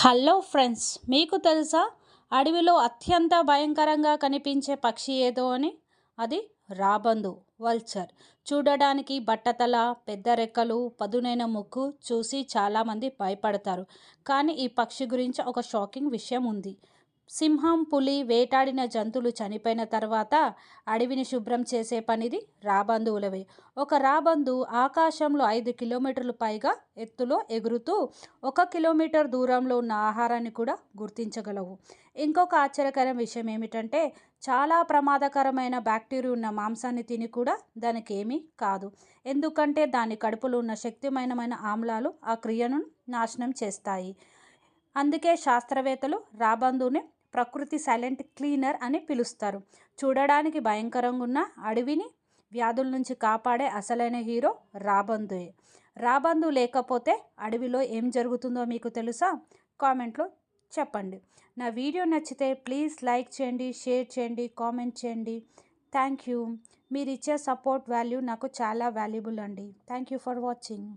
Hello friends, మీకు తెలుసా అడవిలో అత్యంత భయంకరంగా కనిపించే పక్షి ఏదో అని? అది రాబందు, వల్చర్. చూడడానికి బట్టతల, పెద్ద రెక్కలు, పదునైన ముక్కు చూసి చాలామంది భయపడతారు. కానీ ఈ పక్షి గురించి ఒక షాకింగ్ విషయం ఉంది. సింహం, పులి వేటాడిన జంతువులు చనిపోయిన తర్వాత అడవిని శుభ్రం చేసే పనిది రాబందువులవే. ఒక రాబందు ఆకాశంలో 5 కిలోమీటర్లు పైగా ఎత్తులో ఎగురుతూ 1 కిలోమీటర్ దూరంలో ఉన్న ఆహారాన్ని కూడా గుర్తించగలవు. ఇంకొక ఆశ్చర్యకరమైన విషయం ఏమిటంటే, చాలా ప్రమాదకరమైన బ్యాక్టీరియా ఉన్న మాంసాన్ని తిని కూడా దానికి ఏమీ కాదు. ఎందుకంటే దాని కడుపులో ఉన్న శక్తివంతమైన ఆమ్లాలు ఆ క్రియను నాశనం చేస్తాయి. అందుకే శాస్త్రవేత్తలు రాబందుని ప్రకృతి సైలెంట్ క్లీనర్ అని పిలుస్తారు. చూడడానికి భయంకరంగా ఉన్న అడవిని వ్యాధుల నుంచి కాపాడే అసలైన హీరో రాబందుయే. రాబందు లేకపోతే అడవిలో ఏం జరుగుతుందో మీకు తెలుసా? కామెంట్లో చెప్పండి. నా వీడియో నచ్చితే ప్లీజ్ లైక్ చేయండి, షేర్ చేయండి, కామెంట్ చేయండి. Thank you. మీరు ఇచ్చే సపోర్ట్ వాల్యూ నాకు చాలా వాల్యుబుల్ అండి. Thank you for watching.